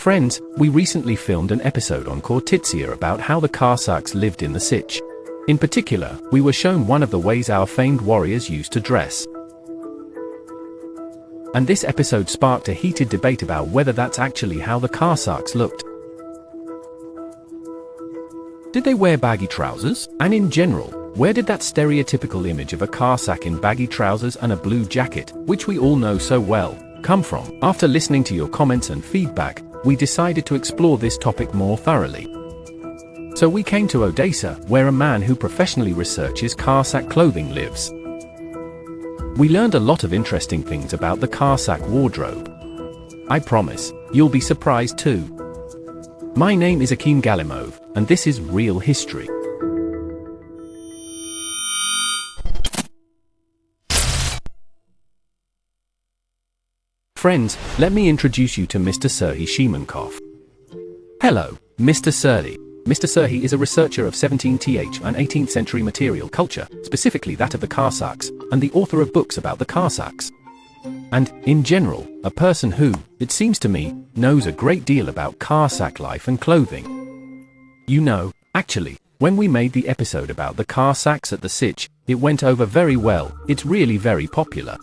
Friends, we recently filmed an episode on Khortytsia about how the Cossacks lived in the Sich. In particular, we were shown one of the ways our famed warriors used to dress. And this episode sparked a heated debate about whether that's actually how the Cossacks looked. Did they wear baggy trousers? And in general, where did that stereotypical image of a Cossack in baggy trousers and a blue jacket, which we all know so well, come from? After listening to your comments and feedback, we decided to explore this topic more thoroughly. So we came to Odessa, where a man who professionally researches Cossack clothing lives. We learned a lot of interesting things about the Cossack wardrobe. I promise, you'll be surprised too. My name is Akim Galimov, and this is Real History. Friends, let me introduce you to Mr. Serhii Shamenkov. Hello, Mr. Serhii. Mr. Serhii is a researcher of 17th and 18th century material culture, specifically that of the Cossacks, and the author of books about the Cossacks. And, in general, a person who, it seems to me, knows a great deal about Cossack life and clothing. You know, actually, when we made the episode about the Cossacks at the Sich, it went over very well. It's really very popular.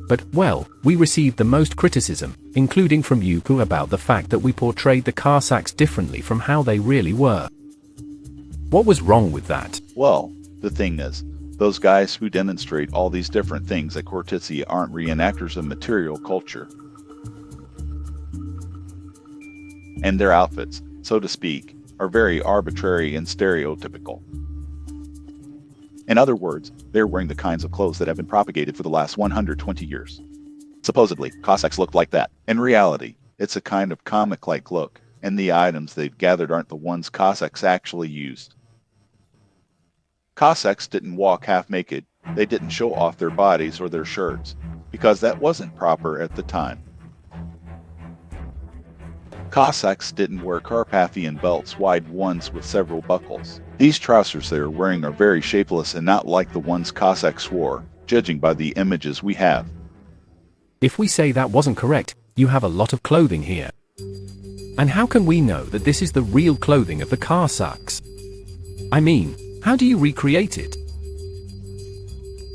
But, well, we received the most criticism, including from Yuku, about the fact that we portrayed the Cossacks differently from how they really were. What was wrong with that? Well, the thing is, those guys who demonstrate all these different things at Khortytsia aren't reenactors of material culture. And their outfits, so to speak, are very arbitrary and stereotypical. In other words, they're wearing the kinds of clothes that have been propagated for the last 120 years. Supposedly, Cossacks looked like that. In reality, it's a kind of comic-like look, and the items they've gathered aren't the ones Cossacks actually used. Cossacks didn't walk half-naked. They didn't show off their bodies or their shirts, because that wasn't proper at the time. Cossacks didn't wear Carpathian belts, wide ones with several buckles. These trousers they are wearing are very shapeless and not like the ones Cossacks wore, judging by the images we have. If we say that wasn't correct, you have a lot of clothing here. And how can we know that this is the real clothing of the Cossacks? I mean, how do you recreate it?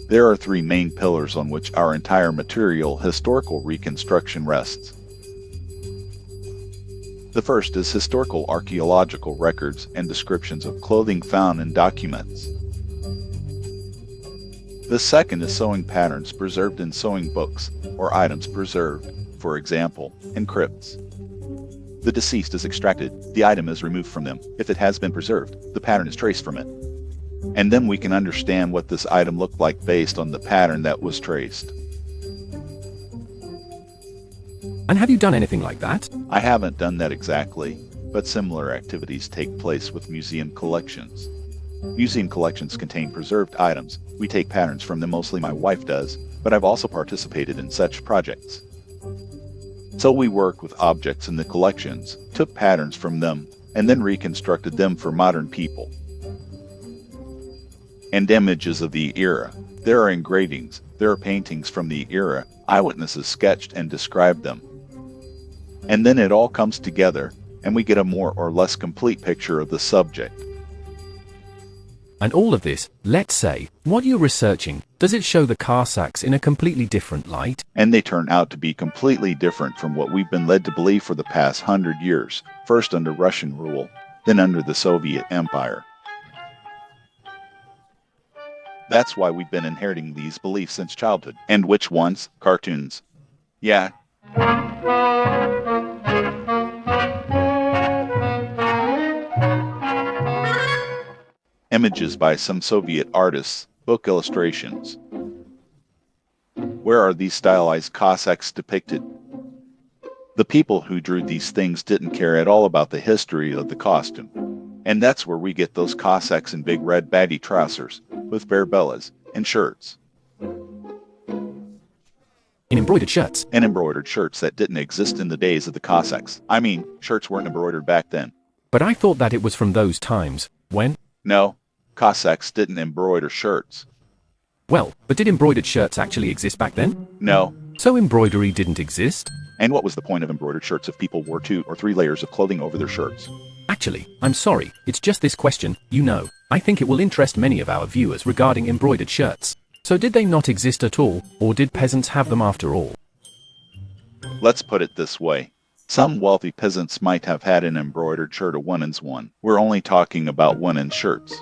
There are three main pillars on which our entire material historical reconstruction rests. The first is historical archaeological records and descriptions of clothing found in documents. The second is sewing patterns preserved in sewing books, or items preserved, for example, in crypts. The deceased is extracted, the item is removed from them. If it has been preserved, the pattern is traced from it. And then we can understand what this item looked like based on the pattern that was traced. And have you done anything like that? I haven't done that exactly, but similar activities take place with museum collections. Museum collections contain preserved items. We take patterns from them, mostly my wife does, but I've also participated in such projects. So we work with objects in the collections, took patterns from them, and then reconstructed them for modern people. And images of the era. There are engravings, there are paintings from the era, eyewitnesses sketched and described them. And then it all comes together, and we get a more or less complete picture of the subject. And all of this, let's say, what you're researching, does it show the Cossacks in a completely different light? And they turn out to be completely different from what we've been led to believe for the past 100 years, first under Russian rule, then under the Soviet Empire. That's why we've been inheriting these beliefs since childhood. And which ones? Cartoons. Yeah. Images by some Soviet artists, book illustrations. Where are these stylized Cossacks depicted? The people who drew these things didn't care at all about the history of the costume. And that's where we get those Cossacks in big red baggy trousers, with bare bellies, and shirts. In embroidered shirts. And embroidered shirts that didn't exist in the days of the Cossacks. I mean, shirts weren't embroidered back then. But I thought that it was from those times, when? No, Cossacks didn't embroider shirts. Well, but did embroidered shirts actually exist back then? No. So embroidery didn't exist? And what was the point of embroidered shirts if people wore 2 or 3 layers of clothing over their shirts? Actually, I'm sorry, it's just this question, I think it will interest many of our viewers regarding embroidered shirts. So did they not exist at all, or did peasants have them after all? Let's put it this way. Some wealthy peasants might have had an embroidered shirt, a one-ins one. We're only talking about one-in shirts.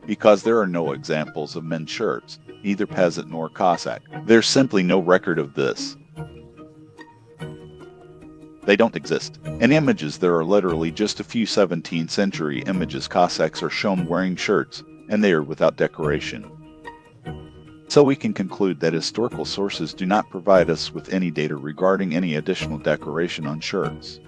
Because there are no examples of men's shirts, either peasant nor Cossack. There's simply no record of this. They don't exist. In images, there are literally just a few 17th century images. Cossacks are shown wearing shirts, and they are without decoration. So we can conclude that historical sources do not provide us with any data regarding any additional decoration on shirts.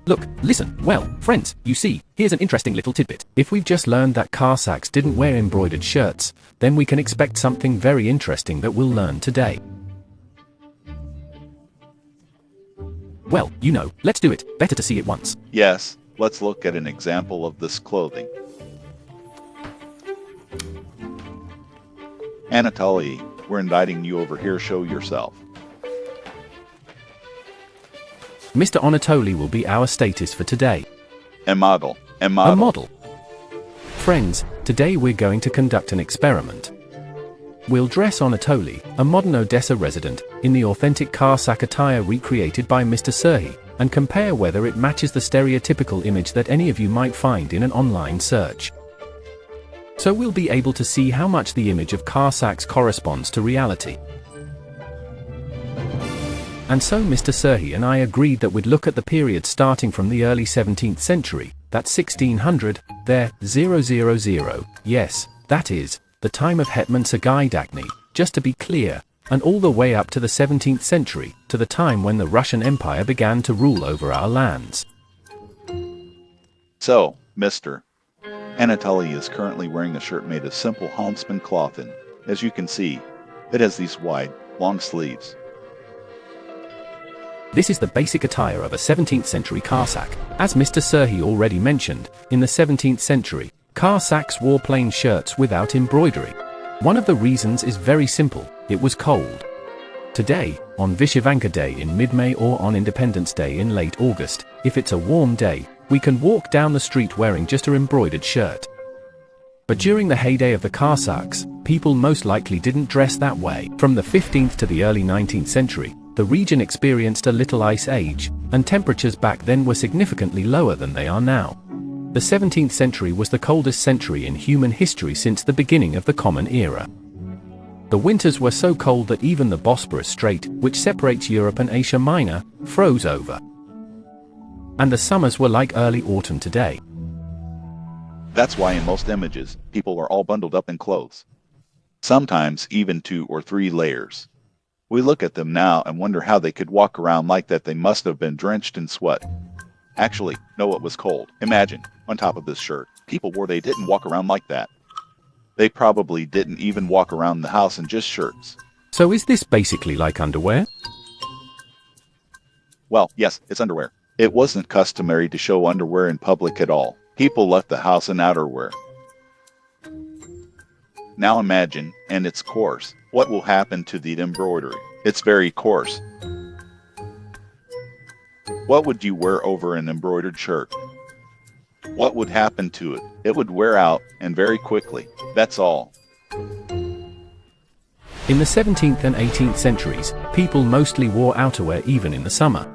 Look, listen, well, friends, you see, here's an interesting little tidbit. If we've just learned that Cossacks didn't wear embroidered shirts, then we can expect something very interesting that we'll learn today. Well, let's do it. Better to see it once. Yes, let's look at an example of this clothing. Anatoly, we're inviting you over here. Show yourself. Mr. Anatoly will be our statist for today. A model. A model. Friends, today we're going to conduct an experiment. We'll dress Anatoly, a modern Odessa resident, in the authentic Cossack attire recreated by Mr. Serhii, and compare whether it matches the stereotypical image that any of you might find in an online search. So we'll be able to see how much the image of Cossacks corresponds to reality. And so Mr. Serhii and I agreed that we'd look at the period starting from the early 17th century, that's 1600, there, 000, yes, that is, the time of Hetman Sagaidachny, just to be clear, and all the way up to the 17th century, to the time when the Russian Empire began to rule over our lands. So, Mr. Anatoly is currently wearing a shirt made of simple homespun cloth, and, as you can see, it has these wide, long sleeves. This is the basic attire of a 17th century Cossack. As Mr. Serhii already mentioned, in the 17th century, Cossacks wore plain shirts without embroidery. One of the reasons is very simple, it was cold. Today, on Vyshyvanka Day in mid-May or on Independence Day in late August, if it's a warm day, we can walk down the street wearing just an embroidered shirt. But during the heyday of the Cossacks, people most likely didn't dress that way. From the 15th to the early 19th century, the region experienced a little ice age, and temperatures back then were significantly lower than they are now. The 17th century was the coldest century in human history since the beginning of the Common Era. The winters were so cold that even the Bosporus Strait, which separates Europe and Asia Minor, froze over. And the summers were like early autumn today. That's why in most images, people are all bundled up in clothes. Sometimes even 2 or 3 layers. We look at them now and wonder how they could walk around like that. They must have been drenched in sweat. Actually, no, it was cold. Imagine, on top of this shirt, people wore they didn't walk around like that. They probably didn't even walk around the house in just shirts. So is this basically like underwear? Well, yes, it's underwear. It wasn't customary to show underwear in public at all. People left the house in outerwear. Now imagine, and it's coarse, what will happen to the embroidery? It's very coarse. What would you wear over an embroidered shirt? What would happen to it? It would wear out, and very quickly. That's all. In the 17th and 18th centuries, people mostly wore outerwear even in the summer.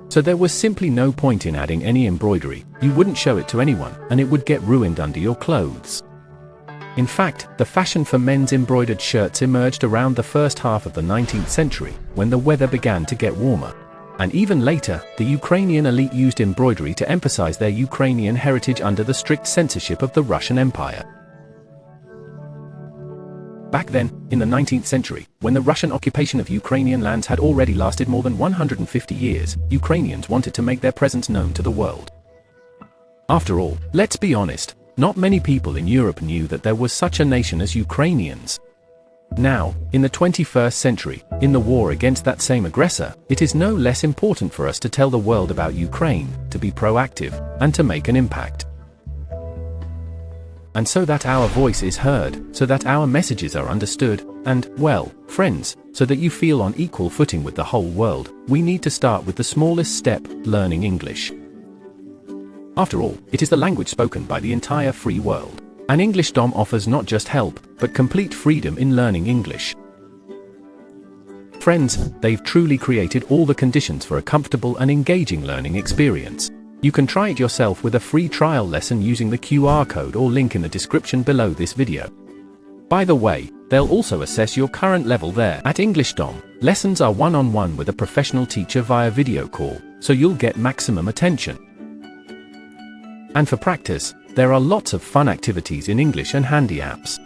So there was simply no point in adding any embroidery. You wouldn't show it to anyone, and it would get ruined under your clothes. In fact, the fashion for men's embroidered shirts emerged around the first half of the 19th century, when the weather began to get warmer. And even later, the Ukrainian elite used embroidery to emphasize their Ukrainian heritage under the strict censorship of the Russian Empire. Back then, in the 19th century, when the Russian occupation of Ukrainian lands had already lasted more than 150 years, Ukrainians wanted to make their presence known to the world. After all, let's be honest, not many people in Europe knew that there was such a nation as Ukrainians. Now, in the 21st century, in the war against that same aggressor, it is no less important for us to tell the world about Ukraine, to be proactive, and to make an impact. And so that our voice is heard, so that our messages are understood, and, well, friends, so that you feel on equal footing with the whole world, we need to start with the smallest step, learning English. After all, it is the language spoken by the entire free world. And EnglishDom offers not just help, but complete freedom in learning English. Friends, they've truly created all the conditions for a comfortable and engaging learning experience. You can try it yourself with a free trial lesson using the QR code or link in the description below this video. By the way, they'll also assess your current level there. At EnglishDom, lessons are one-on-one with a professional teacher via video call, so you'll get maximum attention. And for practice, there are lots of fun activities in English and handy apps.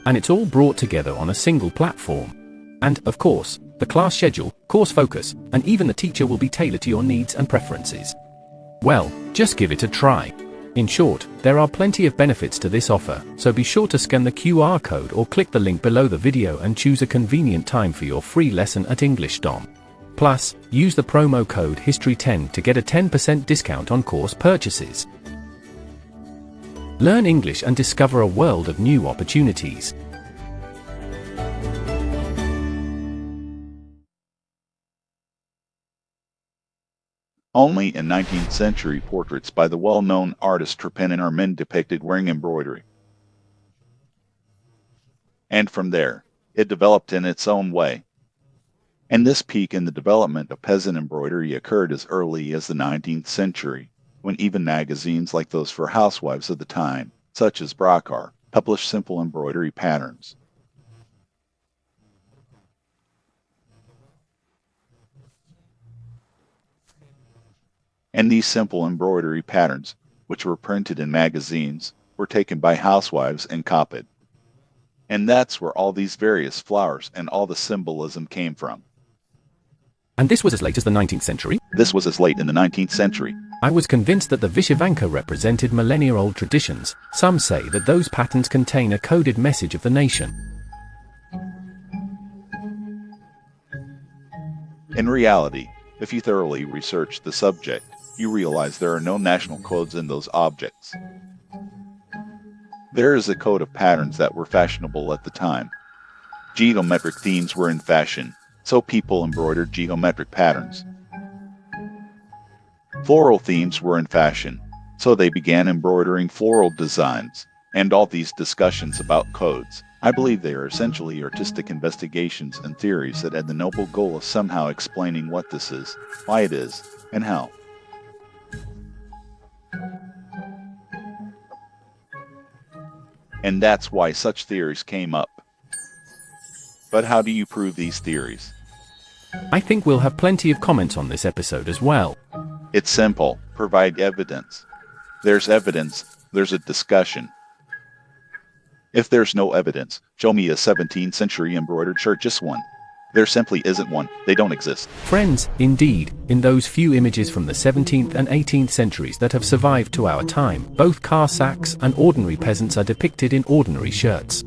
And it's all brought together on a single platform. And, of course, the class schedule, course focus, and even the teacher will be tailored to your needs and preferences. Well, just give it a try. In short, there are plenty of benefits to this offer, so be sure to scan the QR code or click the link below the video and choose a convenient time for your free lesson at EnglishDom. Plus, use the promo code HISTORY10 to get a 10% discount on course purchases. Learn English and discover a world of new opportunities. Only in 19th century portraits by the well-known artist Turpin are men depicted wearing embroidery. And from there, it developed in its own way. And this peak in the development of peasant embroidery occurred as early as the 19th century, when even magazines like those for housewives of the time, such as Brockar, published simple embroidery patterns. And these simple embroidery patterns, which were printed in magazines, were taken by housewives and copied. And that's where all these various flowers and all the symbolism came from. And this was as late as the 19th century? This was as late in the 19th century. I was convinced that the Vyshyvanka represented millennia-old traditions. Some say that those patterns contain a coded message of the nation. In reality, if you thoroughly research the subject, you realize there are no national codes in those objects. There is a code of patterns that were fashionable at the time. Geometric themes were in fashion, so people embroidered geometric patterns. Floral themes were in fashion, so they began embroidering floral designs. And all these discussions about codes, I believe they are essentially artistic investigations and theories that had the noble goal of somehow explaining what this is, why it is, and how. And that's why such theories came up. But how do you prove these theories? I think we'll have plenty of comments on this episode as well. It's simple. Provide evidence. There's evidence, there's a discussion. If there's no evidence, show me a 17th century embroidered shirt, just one. There simply isn't one. They don't exist. Friends, indeed, in those few images from the 17th and 18th centuries that have survived to our time, both Cossacks and ordinary peasants are depicted in ordinary shirts.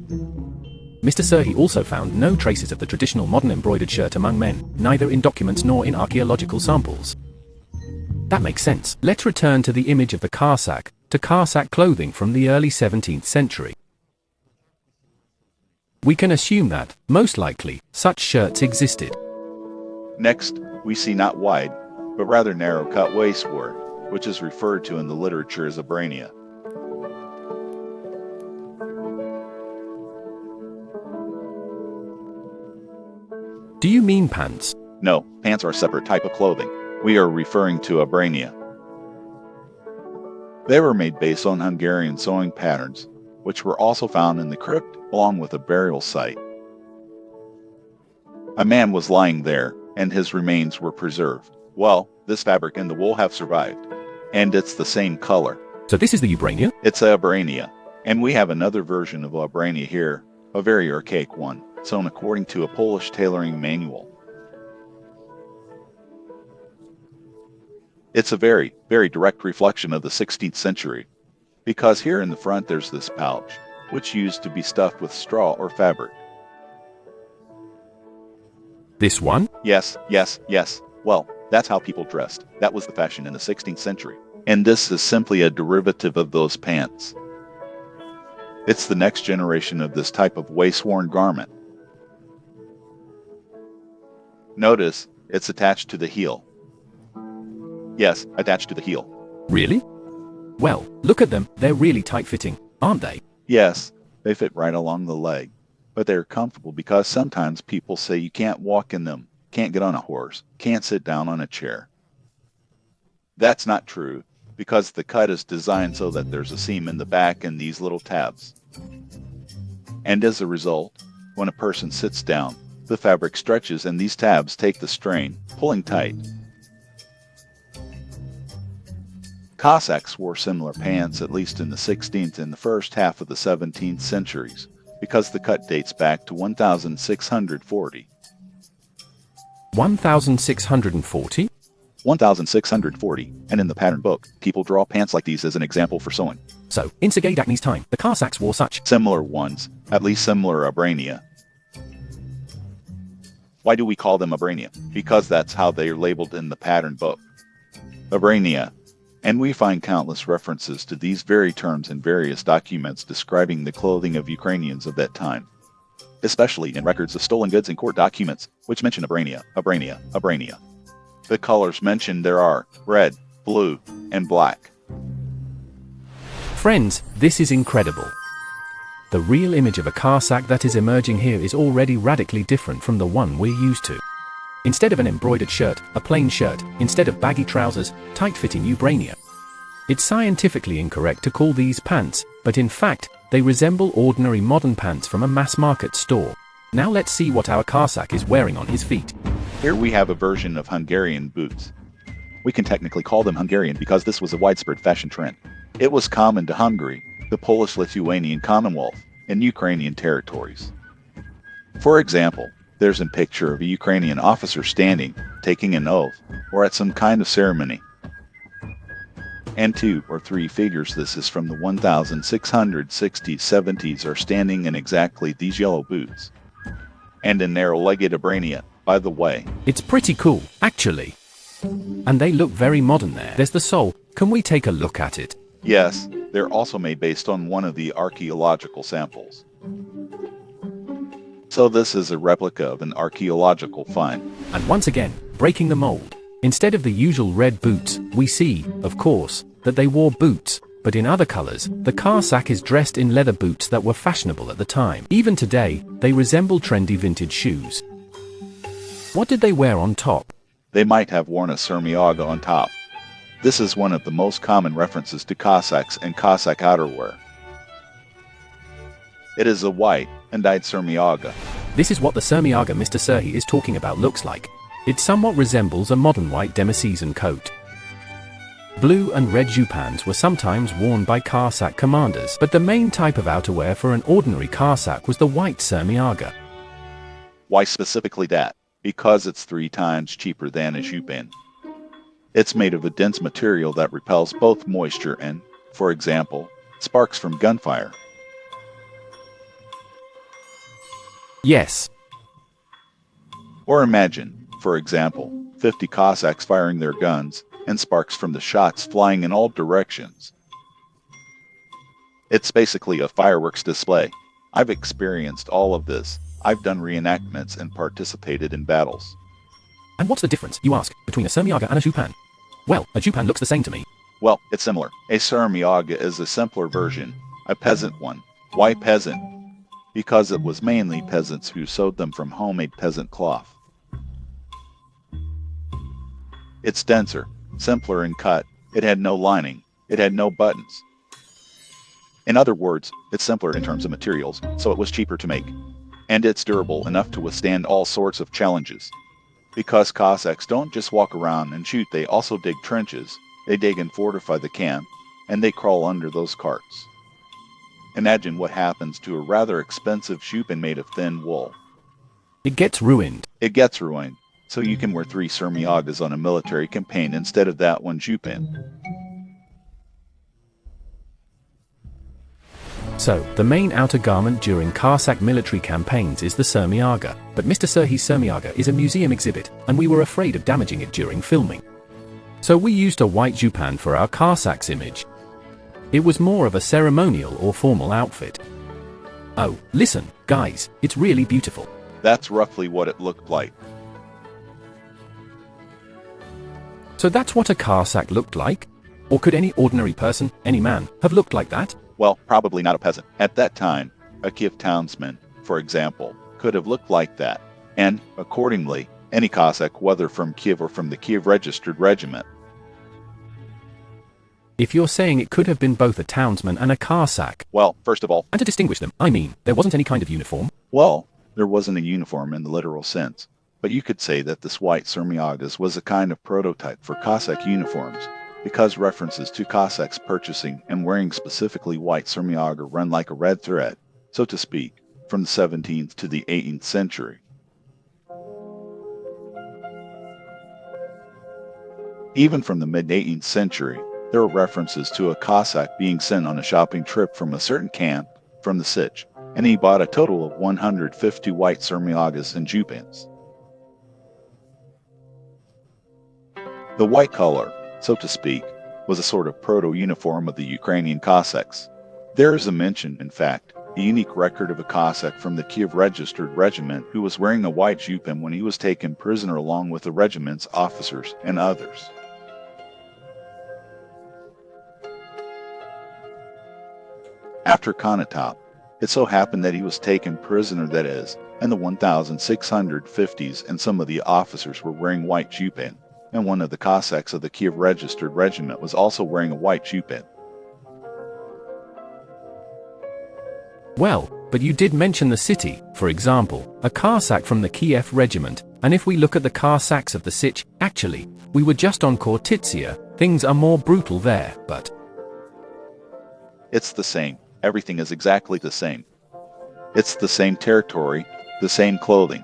Mr. Serhii also found no traces of the traditional modern embroidered shirt among men, neither in documents nor in archaeological samples. That makes sense. Let's return to the image of the Cossack, to Cossack clothing from the early 17th century. We can assume that, most likely, such shirts existed. Next, we see not wide, but rather narrow-cut waistwear, which is referred to in the literature as a brania. Do you mean pants? No, pants are a separate type of clothing. We are referring to a brania. They were made based on Hungarian sewing patterns, which were also found in the crypt along with a burial site. A man was lying there, and his remains were preserved. Well, this fabric and the wool have survived, and it's the same color. So this is the Ubrania? It's a brania, and we have another version of a brania here, a very archaic one, sewn according to a Polish tailoring manual. It's a very, very direct reflection of the 16th century, because here in the front there's this pouch, which used to be stuffed with straw or fabric. This one? Yes. Well, that's how people dressed. That was the fashion in the 16th century. And this is simply a derivative of those pants. It's the next generation of this type of waist-worn garment. Notice, it's attached to the heel. Yes, attached to the heel. Really? Well, look at them, they're really tight-fitting, aren't they? Yes, they fit right along the leg, but they're comfortable because sometimes people say you can't walk in them, can't get on a horse, can't sit down on a chair. That's not true, because the cut is designed so that there's a seam in the back and these little tabs. And as a result, when a person sits down, the fabric stretches and these tabs take the strain, pulling tight. Cossacks wore similar pants at least in the 16th and the first half of the 17th centuries, because the cut dates back to 1640. 1640? 1640, and in the pattern book, people draw pants like these as an example for sewing. So, in Serhii Shamenkov's time, the Cossacks wore such similar ones, at least similar abrania. Why do we call them abrania? Because that's how they are labeled in the pattern book. Abrania. And we find countless references to these very terms in various documents describing the clothing of Ukrainians of that time, especially in records of stolen goods and court documents, which mention abrania, abrania, abrania. The colors mentioned there are red, blue, and black. Friends, this is incredible. The real image of a Cossack that is emerging here is already radically different from the one we're used to. Instead of an embroidered shirt, a plain shirt. Instead of baggy trousers, tight-fitting ubrania. It's scientifically incorrect to call these pants, but in fact, they resemble ordinary modern pants from a mass-market store. Now let's see what our Cossack is wearing on his feet. Here we have a version of Hungarian boots. We can technically call them Hungarian because this was a widespread fashion trend. It was common to Hungary, the Polish-Lithuanian Commonwealth, and Ukrainian territories. For example, there's a picture of a Ukrainian officer standing, taking an oath, or at some kind of ceremony. And 2 or 3 figures, this is from the 1660s-70s, are standing in exactly these yellow boots. And in narrow-legged abrania, by the way. It's pretty cool, actually. And they look very modern there. There's the sole. Can we take a look at it? Yes, they're also made based on one of the archaeological samples. So this is a replica of an archaeological find. And once again, breaking the mold. Instead of the usual red boots, we see, of course, that they wore boots, but in other colors. The Cossack is dressed in leather boots that were fashionable at the time. Even today, they resemble trendy vintage shoes. What did they wear on top? They might have worn a sermiaga on top. This is one of the most common references to Cossacks and Cossack outerwear. It is a white and dyed sermiaga. This is what the sermiaga Mr. Serhii is talking about looks like. It somewhat resembles a modern white demi-season coat. Blue and red jupans were sometimes worn by Cossack commanders, but the main type of outerwear for an ordinary Cossack was the white sermiaga. Why specifically that? Because it's 3 times cheaper than a jupan. It's made of a dense material that repels both moisture and, for example, sparks from gunfire. Yes. Or imagine, for example, 50 Cossacks firing their guns, and sparks from the shots flying in all directions. It's basically a fireworks display. I've experienced all of this. I've done reenactments and participated in battles. And what's the difference, you ask, between a sermiaga and a jupan? Well, a jupan looks the same to me. Well, it's similar. A sermiaga is a simpler version, a peasant one. Why peasant? Because it was mainly peasants who sewed them from homemade peasant cloth. It's denser, simpler in cut. It had no lining. It had no buttons. In other words, it's simpler in terms of materials, so it was cheaper to make. And it's durable enough to withstand all sorts of challenges. Because Cossacks don't just walk around and shoot, they also dig trenches, they dig and fortify the camp, and they crawl under those carts. Imagine what happens to a rather expensive jupan made of thin wool. It gets ruined. It gets ruined, so you can wear 3 sermiagas on a military campaign instead of that one jupan. So, the main outer garment during Cossack military campaigns is the sermiaga, but Mr. Serhii's sermiaga is a museum exhibit, and we were afraid of damaging it during filming. So we used a white jupan for our Cossacks image. It was more of a ceremonial or formal outfit. Oh, listen, guys, it's really beautiful. That's roughly what it looked like. So that's what a Cossack looked like? Or could any ordinary person, any man, have looked like that? Well, probably not a peasant. At that time, a Kiev townsman, for example, could have looked like that. And, accordingly, any Cossack, whether from Kiev or from the Kiev registered regiment. If you're saying it could have been both a townsman and a Cossack. Well, first of all, And to distinguish them, I mean, there wasn't any kind of uniform. well, there wasn't a uniform in the literal sense. But you could say that this white Serhii was a kind of prototype for Cossack uniforms, because references to Cossacks purchasing and wearing specifically white Serhii run like a red thread, so to speak, from the 17th to the 18th century. Even from the mid-18th century, there are references to a Cossack being sent on a shopping trip from a certain camp from the Sich, and he bought a total of 150 white Serhii and jupans. The white color, so to speak, was a sort of proto-uniform of the Ukrainian Cossacks. There is a mention, in fact, a unique record of a Cossack from the Kiev registered regiment who was wearing a white jupan when he was taken prisoner along with the regiment's officers and others. After Konotop, it so happened that he was taken prisoner, that is, and the 1,650s and some of the officers were wearing white jupan, and one of the Cossacks of the Kiev registered regiment was also wearing a white jupan. Well, but you did mention the city, for example, a Cossack from the Kiev regiment, and if we look at the Cossacks of the Sich, actually, we were just on Khortytsia, things are more brutal there, but... It's the same. Everything is exactly the same. It's the same territory, the same clothing.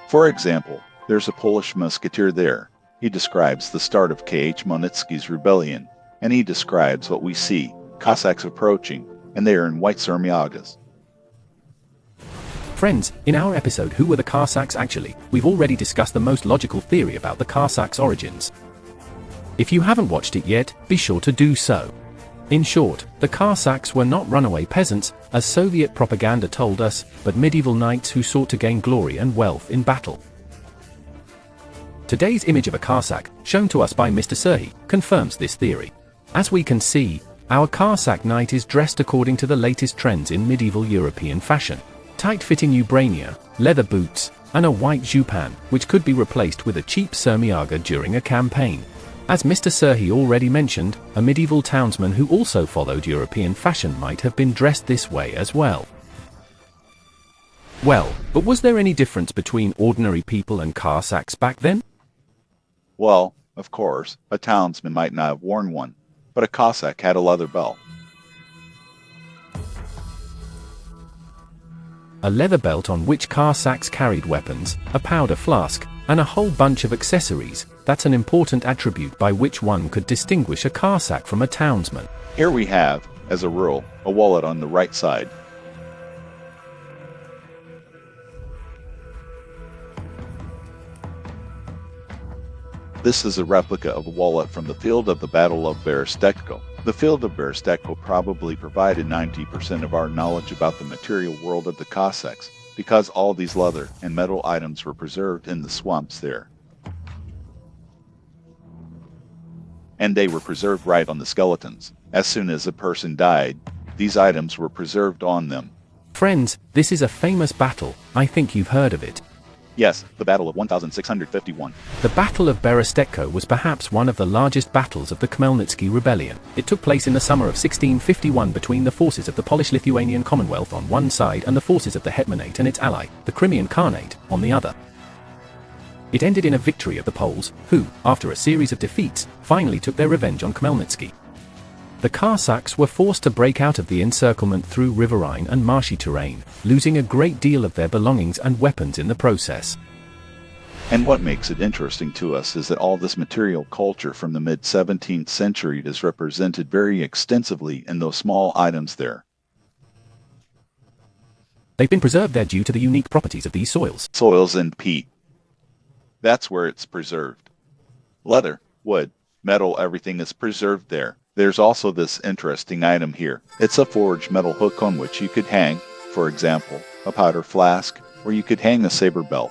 For example, there's a Polish musketeer there. He describes the start of K.H. Monitsky's rebellion, and he describes what we see, Cossacks approaching, and they are in white Serhii. Friends, in our episode Who Were the Cossacks Actually, we've already discussed the most logical theory about the Cossacks' origins. If you haven't watched it yet, be sure to do so. In short, the Cossacks were not runaway peasants, as Soviet propaganda told us, but medieval knights who sought to gain glory and wealth in battle. Today's image of a Cossack, shown to us by Mr. Serhii, confirms this theory. As we can see, our Cossack knight is dressed according to the latest trends in medieval European fashion. Tight-fitting ubrania, leather boots, and a white jupan, which could be replaced with a cheap Serhii during a campaign. As Mr. Serhii already mentioned, a medieval townsman who also followed European fashion might have been dressed this way as well. Well, but was there any difference between ordinary people and Cossacks back then? Well, of course, a townsman might not have worn one, but a Cossack had a leather belt. A leather belt on which Cossacks carried weapons, a powder flask, and a whole bunch of accessories. That's an important attribute by which one could distinguish a Cossack from a townsman. Here we have, as a rule, a wallet on the right side. This is a replica of a wallet from the field of the Battle of Berestechko. The field of Berestechko probably provided 90% of our knowledge about the material world of the Cossacks, because all these leather and metal items were preserved in the swamps there. And they were preserved right on the skeletons. As soon as a person died, these items were preserved on them. Friends, this is a famous battle, I think you've heard of it. Yes, the Battle of 1651. The Battle of Berestechko was perhaps one of the largest battles of the Khmelnytsky Rebellion. It took place in the summer of 1651 between the forces of the Polish-Lithuanian Commonwealth on one side and the forces of the Hetmanate and its ally, the Crimean Khanate, on the other. It ended in a victory of the Poles, who, after a series of defeats, finally took their revenge on Khmelnytsky. The Cossacks were forced to break out of the encirclement through riverine and marshy terrain, losing a great deal of their belongings and weapons in the process. And what makes it interesting to us is that all this material culture from the mid-17th century is represented very extensively in those small items there. They've been preserved there due to the unique properties of these soils. Soils and peat. That's where it's preserved. Leather, wood, metal, everything is preserved there. There's also this interesting item here. It's a forged metal hook on which you could hang, for example, a powder flask, or you could hang a saber belt.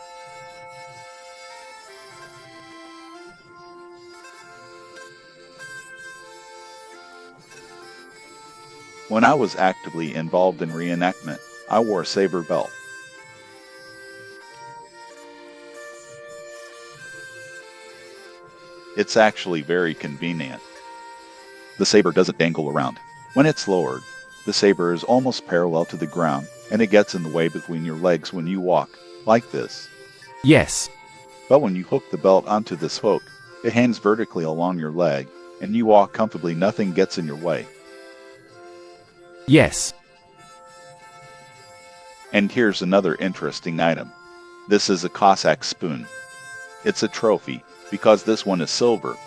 When I was actively involved in reenactment, I wore a saber belt. It's actually very convenient. The saber doesn't dangle around. When it's lowered, the saber is almost parallel to the ground, and it gets in the way between your legs when you walk, like this. Yes. But when you hook the belt onto this hook, it hangs vertically along your leg, and you walk comfortably, nothing gets in your way. Yes. And here's another interesting item. This is a Cossack spoon. It's a trophy, because this one is silver.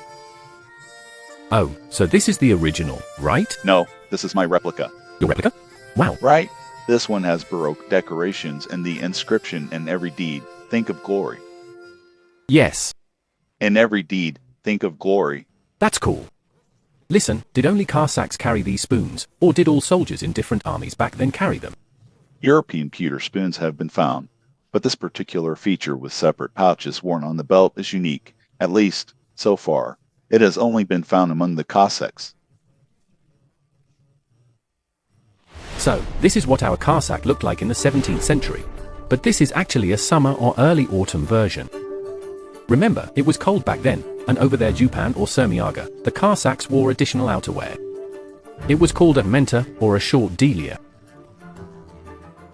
Oh, so this is the original, right? No, this is my replica. Your replica? Wow. Right? This one has Baroque decorations and the inscription "In every deed, think of glory." Yes. In every deed, think of glory. That's cool. Listen, did only Cossacks carry these spoons, or did all soldiers in different armies back then carry them? European pewter spoons have been found, but this particular feature with separate pouches worn on the belt is unique. At least, so far, it has only been found among the Cossacks. So, this is what our Cossack looked like in the 17th century. But this is actually a summer or early autumn version. Remember, it was cold back then, and over their jupan or sermiaga, the Cossacks wore additional outerwear. It was called a menta, or a short delia.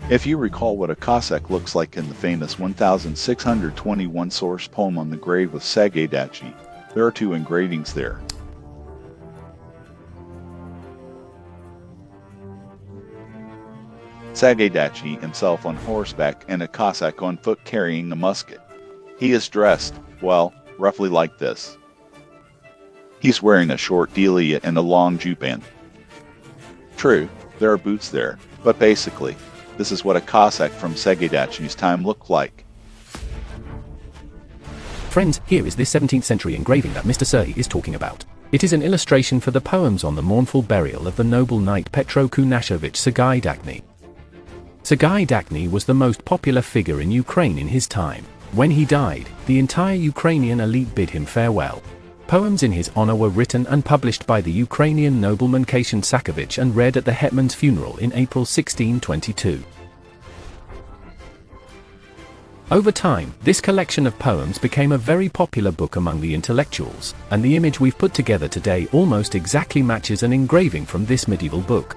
If you recall what a Cossack looks like in the famous 1621 source poem on the grave of Serhii, there are two engravings there. Serhii himself on horseback and a Cossack on foot carrying a musket. He is dressed, well, roughly like this. He's wearing a short delia and a long jupan. True, there are boots there, but basically, this is what a Cossack from Serhii's time looked like. Friends, here is this 17th century engraving that Mr. Serhii is talking about. It is an illustration for the poems on the mournful burial of the noble knight Petro Kunashevich Serhii. Serhii was the most popular figure in Ukraine in his time. When he died, the entire Ukrainian elite bid him farewell. Poems in his honor were written and published by the Ukrainian nobleman Cossack and read at the hetman's funeral in April 1622. Over time, this collection of poems became a very popular book among the intellectuals, and the image we've put together today almost exactly matches an engraving from this medieval book.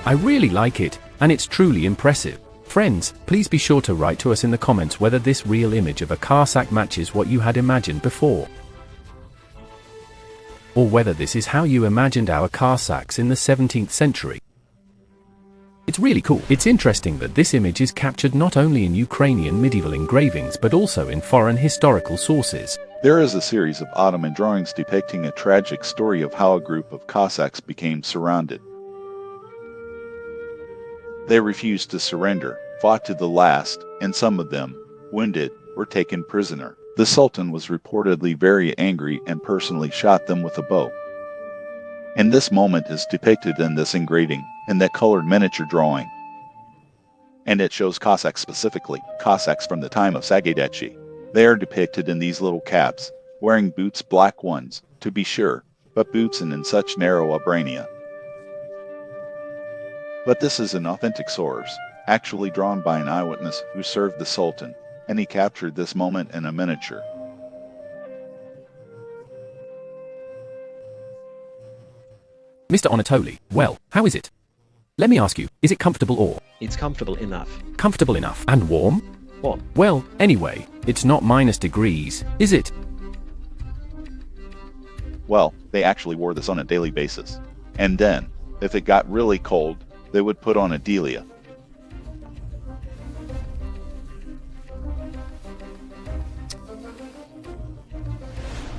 I really like it, and it's truly impressive. Friends, please be sure to write to us in the comments whether this real image of a Cossack matches what you had imagined before, or whether this is how you imagined our Cossacks in the 17th century. It's really cool. It's interesting that this image is captured not only in Ukrainian medieval engravings but also in foreign historical sources. There is a series of Ottoman drawings depicting a tragic story of how a group of Cossacks became surrounded. They refused to surrender, fought to the last, and some of them, wounded, were taken prisoner. The Sultan was reportedly very angry and personally shot them with a bow. And this moment is depicted in this engraving, in that colored miniature drawing. And it shows Cossacks specifically, Cossacks from the time of Serhii. They are depicted in these little caps, wearing boots, black ones, to be sure, but boots and in such narrow abrania. But this is an authentic source, actually drawn by an eyewitness who served the Sultan, and he captured this moment in a miniature. Mr. Anatoly, well, how is it? Let me ask you, is it comfortable or? It's comfortable enough. Comfortable enough. And warm? What? Well, anyway, it's not -degrees, is it? Well, they actually wore this on a daily basis. And then, if it got really cold, they would put on a delia.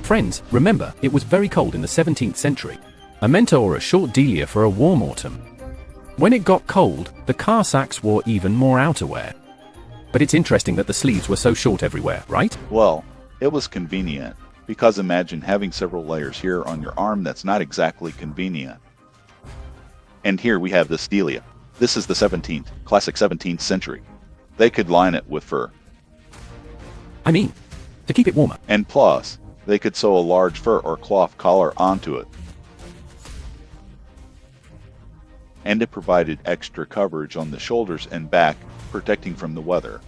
Friends, remember, it was very cold in the 17th century. A menta or a short delia for a warm autumn. When it got cold, the Cossacks wore even more outerwear. But it's interesting that the sleeves were so short everywhere, right? Well, it was convenient, because imagine having several layers here on your arm. That's not exactly convenient. And here we have the stelia. This is the 17th, classic 17th century. They could line it with fur. I mean, to keep it warmer. And plus, they could sew a large fur or cloth collar onto it. And it provided extra coverage on the shoulders and back, protecting from the weather.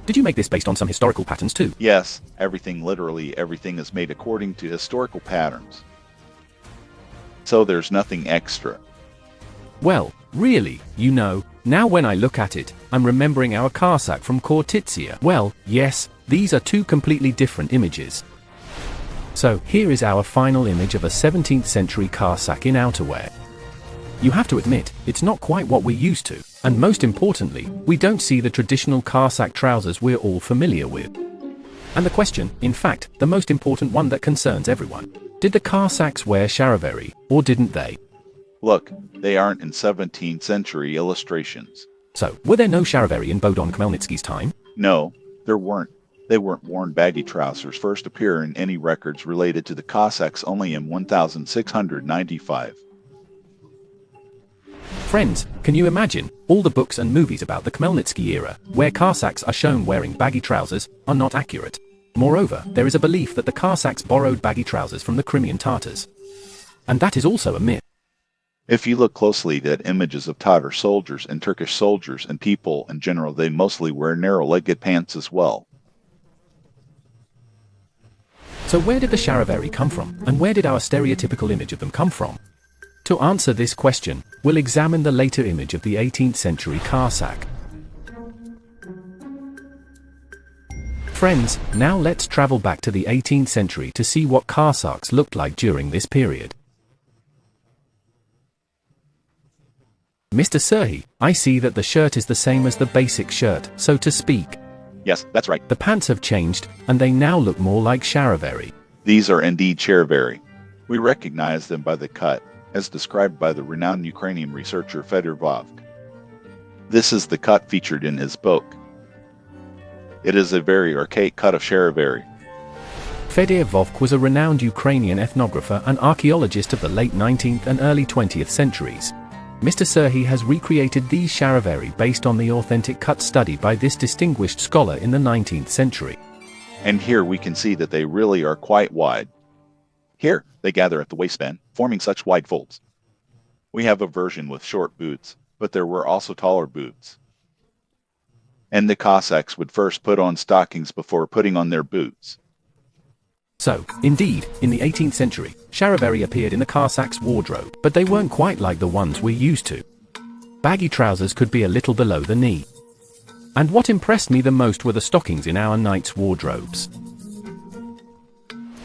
Did you make this based on some historical patterns too? Yes, literally everything is made according to historical patterns. So there's nothing extra. Well, really, you know, now when I look at it, I'm remembering our Cossack from Khortytsia. Well, yes, these are two completely different images. So, here is our final image of a 17th century Cossack in outerwear. You have to admit, it's not quite what we're used to, and most importantly, we don't see the traditional Cossack trousers we're all familiar with. And the question, in fact, the most important one that concerns everyone: did the Cossacks wear sharovary, or didn't they? Look, they aren't in 17th century illustrations. So, were there no sharovary in Bogdan Khmelnytsky's time? No, there weren't. They weren't worn. Baggy trousers first appear in any records related to the Cossacks only in 1695. Friends, can you imagine, all the books and movies about the Khmelnytsky era, where Cossacks are shown wearing baggy trousers, are not accurate. Moreover, there is a belief that the Cossacks borrowed baggy trousers from the Crimean Tatars. And that is also a myth. If you look closely at images of Tatar soldiers and Turkish soldiers and people in general, they mostly wear narrow-legged pants as well. So where did the sharovary come from, and where did our stereotypical image of them come from? To answer this question, we'll examine the later image of the 18th century Cossack. Friends, now let's travel back to the 18th century to see what Cossacks looked like during this period. Mr. Serhii, I see that the shirt is the same as the basic shirt, so to speak. Yes, that's right. The pants have changed, and they now look more like sharovary. These are indeed sharovary. We recognize them by the cut, as described by the renowned Ukrainian researcher Fedor Vovk. This is the cut featured in his book. It is a very archaic cut of sharovary. Fedor Vovk was a renowned Ukrainian ethnographer and archaeologist of the late 19th and early 20th centuries. Mr. Serhii has recreated these sharovary based on the authentic cut studied by this distinguished scholar in the 19th century. And here we can see that they really are quite wide. Here, they gather at the waistband, forming such wide folds. We have a version with short boots, but there were also taller boots. And the Cossacks would first put on stockings before putting on their boots. So, indeed, in the 18th century, sharovary appeared in the Cossacks' wardrobe, but they weren't quite like the ones we're used to. Baggy trousers could be a little below the knee. And what impressed me the most were the stockings in our knights' wardrobes.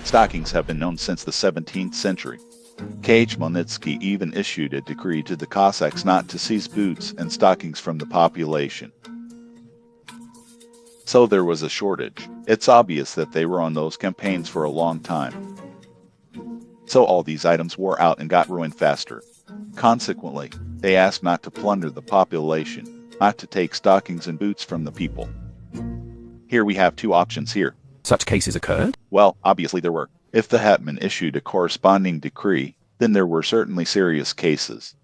Stockings have been known since the 17th century. Khmelnytsky even issued a decree to the Cossacks not to seize boots and stockings from the population. So there was a shortage. It's obvious that they were on those campaigns for a long time. So all these items wore out and got ruined faster. Consequently, they asked not to plunder the population, not to take stockings and boots from the people. Here we have two options here. Such cases occurred? Well, obviously there were. If the hetman issued a corresponding decree, then there were certainly serious cases.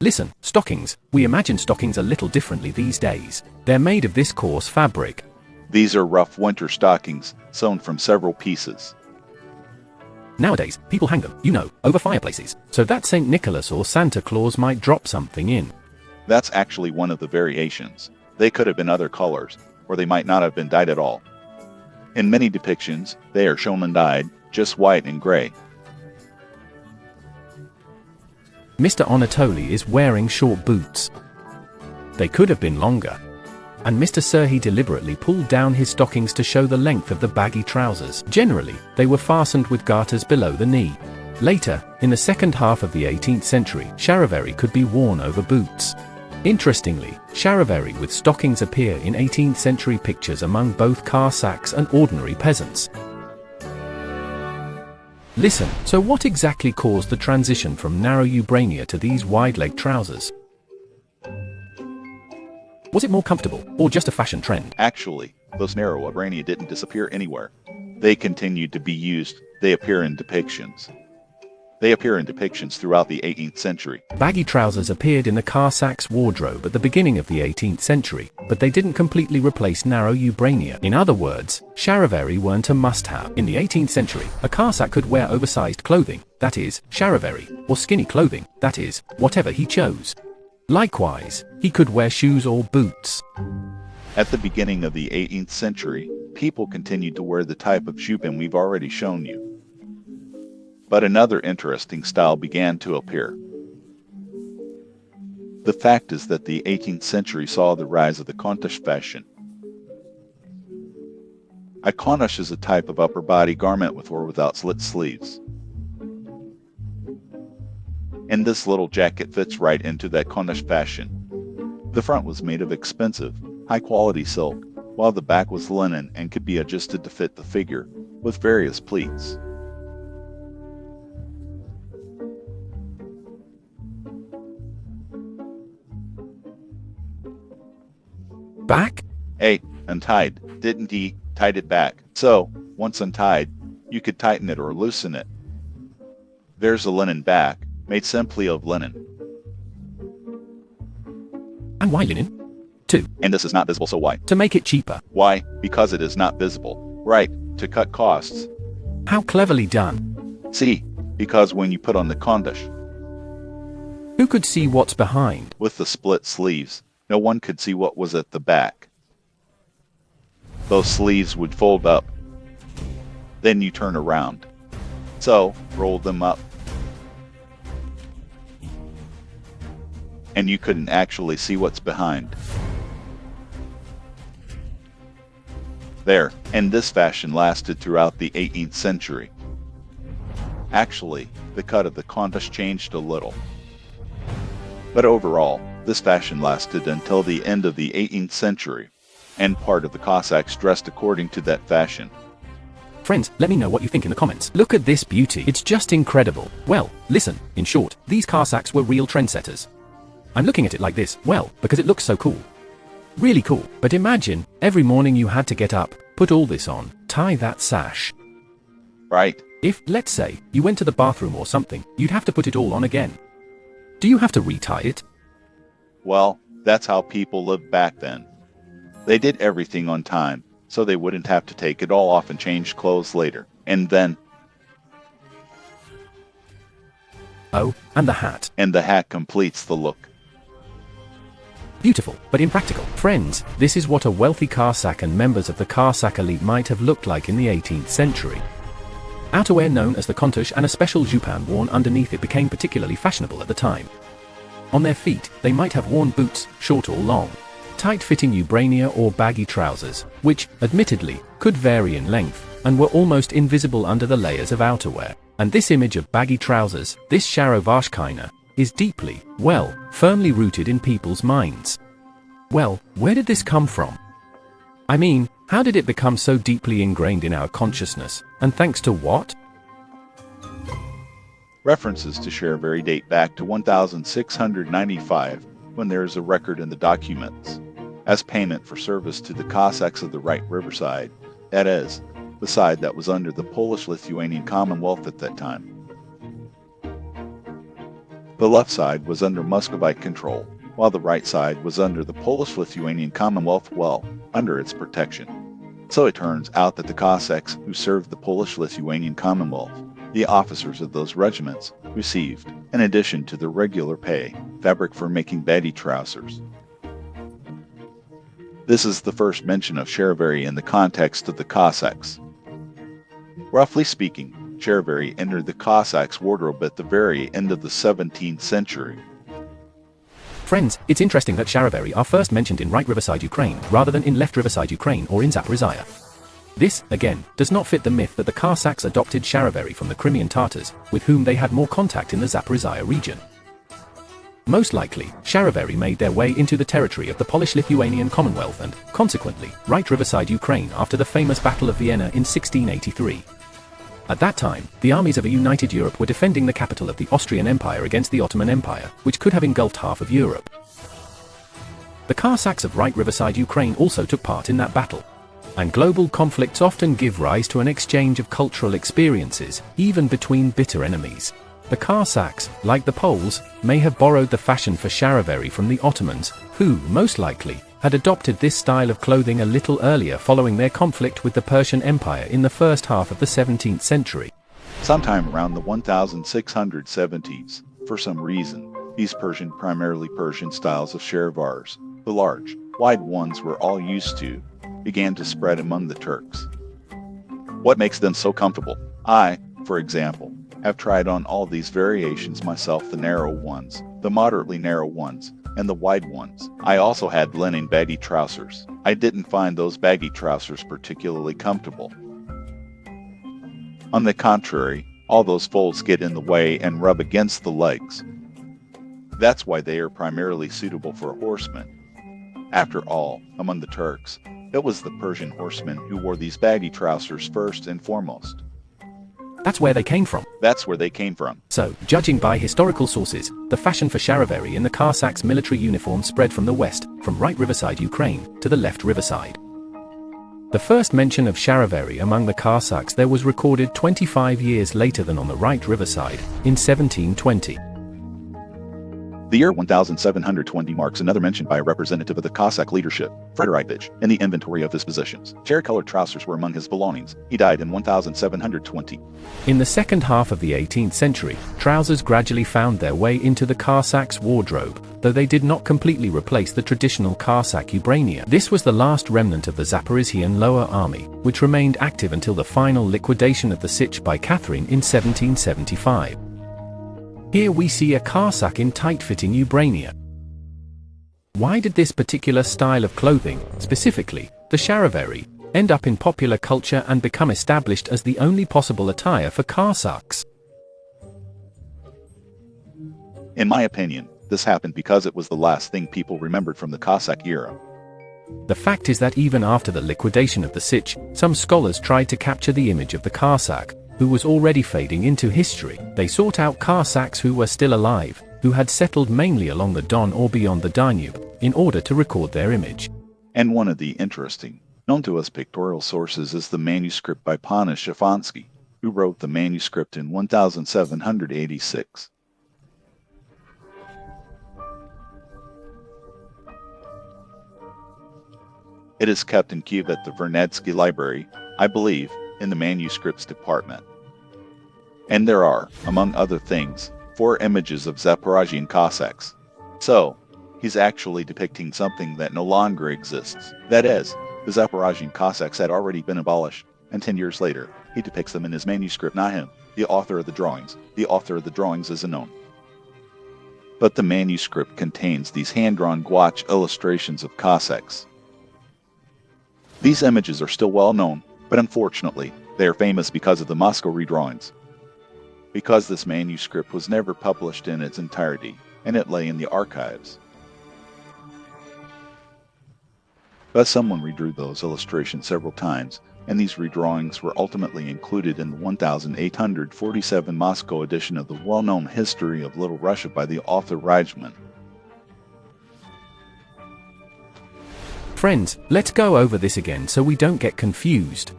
Listen, stockings. We imagine stockings a little differently these days. They're made of this coarse fabric. These are rough winter stockings, sewn from several pieces. Nowadays, people hang them, you know, over fireplaces, so that St. Nicholas or Santa Claus might drop something in. That's actually one of the variations. They could have been other colors, or they might not have been dyed at all. In many depictions, they are shown undyed, just white and gray. Mr. Anatoly is wearing short boots. They could have been longer. And Mr. Serhii deliberately pulled down his stockings to show the length of the baggy trousers. Generally, they were fastened with garters below the knee. Later, in the second half of the 18th century, sharovary could be worn over boots. Interestingly, sharovary with stockings appear in 18th century pictures among both Cossacks and ordinary peasants. Listen, so what exactly caused the transition from narrow Ubrania to these wide-leg trousers? Was it more comfortable, or just a fashion trend? Actually, those narrow Ubrania didn't disappear anywhere. They continued to be used. They appear in depictions. They appear in depictions throughout the 18th century. Baggy trousers appeared in the Cossacks' wardrobe at the beginning of the 18th century, but they didn't completely replace narrow ubrania. In other words, sharovary weren't a must-have. In the 18th century, a Cossack could wear oversized clothing, that is, sharovary, or skinny clothing, that is, whatever he chose. Likewise, he could wear shoes or boots. At the beginning of the 18th century, people continued to wear the type of shuban we've already shown you. But another interesting style began to appear. The fact is that the 18th century saw the rise of the contush fashion. A contush is a type of upper body garment with or without slit sleeves. And this little jacket fits right into that contush fashion. The front was made of expensive, high-quality silk, while the back was linen and could be adjusted to fit the figure, with various pleats. Back? Hey, untied, didn't he? Tied it back. So, once untied, you could tighten it or loosen it. There's a linen back, made simply of linen. And why linen? And this is not visible, so why? To make it cheaper. Why? Because it is not visible. Right, to cut costs. How cleverly done. See, because when you put on the contush, Who could see what's behind? with the split sleeves, no one could see what was at the back. Those sleeves would fold up. Then you turn around. So, roll them up. And you couldn't actually see what's behind. There, and this fashion lasted throughout the 18th century. Actually, the cut of the contush changed a little. But overall, this fashion lasted until the end of the 18th century, and part of the Cossacks dressed according to that fashion. Friends, let me know what you think in the comments. Look at this beauty. It's just incredible. Well, listen, in short, these Cossacks were real trendsetters. I'm looking at it like this, well, because it looks so cool. Really cool. But imagine, every morning you had to get up, put all this on, tie that sash. Right? If, let's say, you went to the bathroom or something, you'd have to put it all on again. Do you have to retie it? Well, that's how people lived back then. They did everything on time, so they wouldn't have to take it all off and change clothes later. And then... Oh, and the hat. And the hat completes the look. Beautiful, but impractical. Friends, this is what a wealthy Cossack and members of the Cossack elite might have looked like in the 18th century. Outerwear known as the contush and a special jupan worn underneath it became particularly fashionable at the time. On their feet, they might have worn boots, short or long, tight-fitting ubrania or baggy trousers, which, admittedly, could vary in length, and were almost invisible under the layers of outerwear. And this image of baggy trousers, this sharovary, is deeply, well, firmly rooted in people's minds. Well, where did this come from? I mean, how did it become so deeply ingrained in our consciousness, and thanks to what? References to sharovary date back to 1695, when there is a record in the documents, as payment for service to the Cossacks of the right riverside, that is, the side that was under the Polish-Lithuanian Commonwealth at that time. The left side was under Muscovite control, while the right side was under the Polish-Lithuanian Commonwealth, well, under its protection. So it turns out that the Cossacks who served the Polish-Lithuanian Commonwealth, the officers of those regiments, received, in addition to the regular pay, fabric for making baggy trousers. This is the first mention of sharovary in the context of the Cossacks. Roughly speaking, sharovary entered the Cossacks' wardrobe at the very end of the 17th century. Friends, it's interesting that sharovary are first mentioned in right riverside Ukraine, rather than in left riverside Ukraine or in Zaporizhia. This, again, does not fit the myth that the Cossacks adopted sharovary from the Crimean Tatars, with whom they had more contact in the Zaporizhia region. Most likely, sharovary made their way into the territory of the Polish-Lithuanian Commonwealth and, consequently, right riverside Ukraine after the famous Battle of Vienna in 1683. At that time, the armies of a united Europe were defending the capital of the Austrian Empire against the Ottoman Empire, which could have engulfed half of Europe. The Cossacks of right riverside Ukraine also took part in that battle. And global conflicts often give rise to an exchange of cultural experiences, even between bitter enemies. The Cossacks, like the Poles, may have borrowed the fashion for sharovary from the Ottomans, who, most likely, had adopted this style of clothing a little earlier following their conflict with the Persian Empire in the first half of the 17th century. Sometime around the 1670s, for some reason, these primarily Persian styles of sharovars, the large, wide ones we're all used to, began to spread among the Turks. What makes them so comfortable? I, for example, have tried on all these variations myself, the narrow ones, the moderately narrow ones, and the wide ones. I also had linen baggy trousers. I didn't find those baggy trousers particularly comfortable. On the contrary, all those folds get in the way and rub against the legs. That's why they are primarily suitable for a horseman. After all, among the Turks, it was the Persian horsemen who wore these baggy trousers first and foremost. That's where they came from. So, judging by historical sources, the fashion for sharovary in the Cossacks' military uniform spread from the west, from right riverside Ukraine, to the left riverside. The first mention of sharovary among the Cossacks there was recorded 25 years later than on the right riverside, in 1720. The year 1720 marks another mention by a representative of the Cossack leadership, Frederikovich, in the inventory of his possessions. Cherry-colored trousers were among his belongings. He died in 1720. In the second half of the 18th century, trousers gradually found their way into the Cossacks' wardrobe, though they did not completely replace the traditional Cossack ubrania. This was the last remnant of the Zaporizhian Lower Army, which remained active until the final liquidation of the Sich by Catherine in 1775. Here we see a Cossack in tight-fitting ubrania. Why did this particular style of clothing, specifically the sharovary, end up in popular culture and become established as the only possible attire for Cossacks? In my opinion, this happened because it was the last thing people remembered from the Cossack era. The fact is that even after the liquidation of the Sich, some scholars tried to capture the image of the Cossack, who was already fading into history. They sought out Cossacks who were still alive, who had settled mainly along the Don or beyond the Danube, in order to record their image. And one of the interesting, known to us pictorial sources is the manuscript by Pana Shafonsky, who wrote the manuscript in 1786. It is kept in Kiev at the Vernadsky Library, I believe, in the manuscripts department. And there are, among other things, 4 images of Zaporozhian Cossacks. So, he's actually depicting something that no longer exists. That is, the Zaporozhian Cossacks had already been abolished, and 10 years later, he depicts them in his manuscript, not him, the author of the drawings. The author of the drawings is unknown. But the manuscript contains these hand-drawn gouache illustrations of Cossacks. These images are still well known, but unfortunately, they are famous because of the Moscow redrawings. Because this manuscript was never published in its entirety, and it lay in the archives. But someone redrew those illustrations several times, and these redrawings were ultimately included in the 1847 Moscow edition of the well-known History of Little Russia by the author Reichman. Friends, let's go over this again so we don't get confused.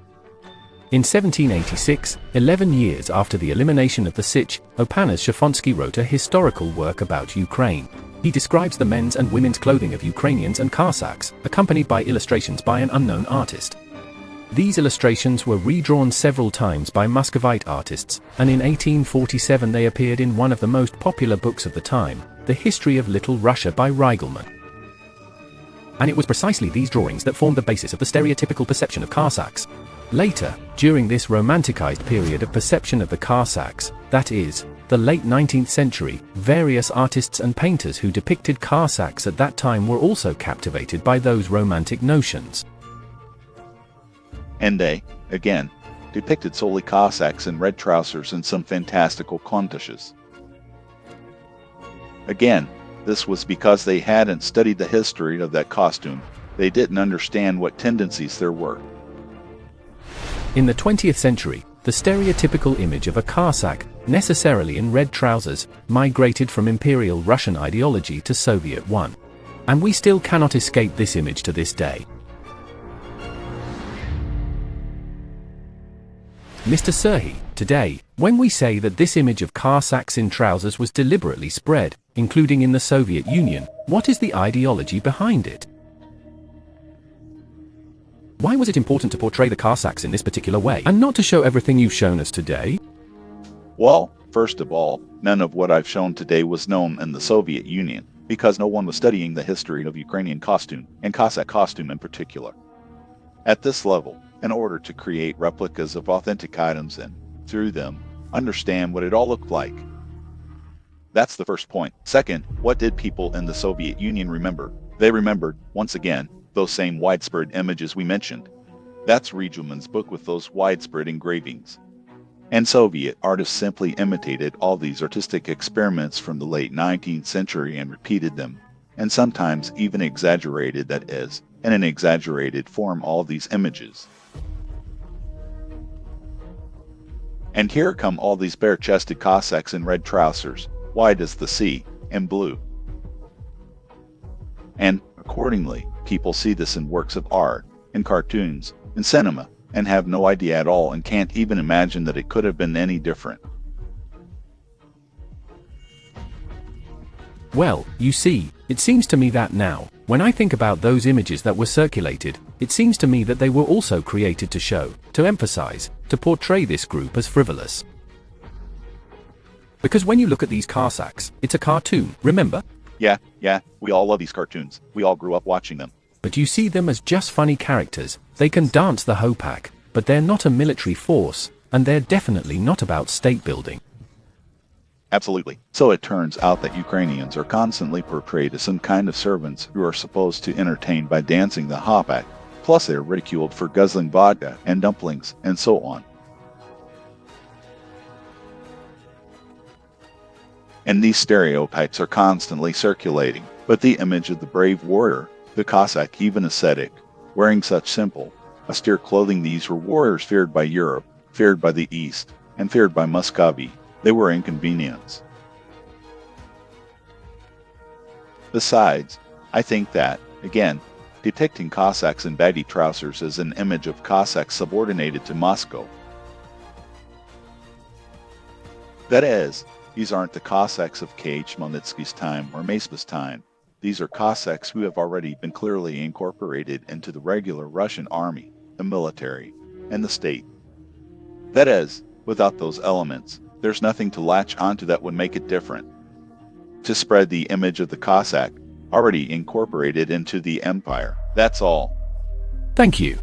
In 1786, 11 years after the elimination of the Sich, Opanas Shafonsky wrote a historical work about Ukraine. He describes the men's and women's clothing of Ukrainians and Cossacks, accompanied by illustrations by an unknown artist. These illustrations were redrawn several times by Muscovite artists, and in 1847 they appeared in one of the most popular books of the time, The History of Little Russia by Reigelman. And it was precisely these drawings that formed the basis of the stereotypical perception of Cossacks. Later, during this romanticized period of perception of the Cossacks, that is, the late 19th century, various artists and painters who depicted Cossacks at that time were also captivated by those romantic notions. And they, again, depicted solely Cossacks in red trousers and some fantastical contushes. Again, this was because they hadn't studied the history of that costume. They didn't understand what tendencies there were. In the 20th century, the stereotypical image of a Cossack, necessarily in red trousers, migrated from Imperial Russian ideology to Soviet one. And we still cannot escape this image to this day. Mr. Serhii, today, When we say that this image of Cossacks in trousers was deliberately spread, including in the Soviet Union, what is the ideology behind it? Why was it important to portray the Cossacks in this particular way, and not to show everything you've shown us today? Well, first of all, none of what I've shown today was known in the Soviet Union, because no one was studying the history of Ukrainian costume, and Cossack costume in particular. At this level, in order to create replicas of authentic items and, through them, understand what it all looked like. That's the first point. Second, what did people in the Soviet Union remember? They remembered, once again, those same widespread images we mentioned. That's Riegelman's book with those widespread engravings. And Soviet artists simply imitated all these artistic experiments from the late 19th century and repeated them, and sometimes even exaggerated, that is, in an exaggerated form, all these images. And here come all these bare-chested Cossacks in red trousers, wide as the sea, and blue. And, accordingly, people see this in works of art, in cartoons, in cinema, and have no idea at all and can't even imagine that it could have been any different. Well, you see, it seems to me that now, when I think about those images that were circulated, it seems to me that they were also created to show, to emphasize, to portray this group as frivolous. Because when you look at these Cossacks, it's a cartoon, remember? Yeah, we all love these cartoons. We all grew up watching them. But you see them as just funny characters. They can dance the hopak, but they're not a military force, and they're definitely not about state building. Absolutely. So it turns out that Ukrainians are constantly portrayed as some kind of servants who are supposed to entertain by dancing the hopak, plus they're ridiculed for guzzling vodka and dumplings and so on. And these stereotypes are constantly circulating, but the image of the brave warrior, the Cossack, even ascetic, wearing such simple, austere clothing, these were warriors feared by Europe, feared by the East, and feared by Muscovy. They were inconvenience. Besides, I think that, again, depicting Cossacks in baggy trousers is an image of Cossacks subordinated to Moscow. That is, these aren't the Cossacks of K.H. Chmelnytsky's time or Macepa's time. These are Cossacks who have already been clearly incorporated into the regular Russian army, the military, and the state. That is, without those elements, there's nothing to latch onto that would make it different. To spread the image of the Cossack, already incorporated into the empire, that's all. Thank you.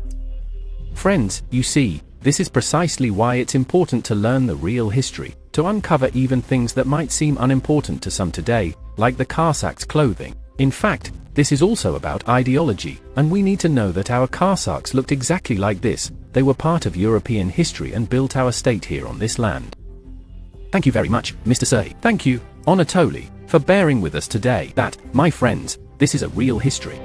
Friends, you see, this is precisely why it's important to learn the real history, to uncover even things that might seem unimportant to some today, like the Cossacks' clothing. In fact, this is also about ideology, and we need to know that our Cossacks looked exactly like this. They were part of European history and built our state here on this land. Thank you very much, Mr. Serhii. Thank you, Anatoly, for bearing with us today. That, my friends, this is a real history.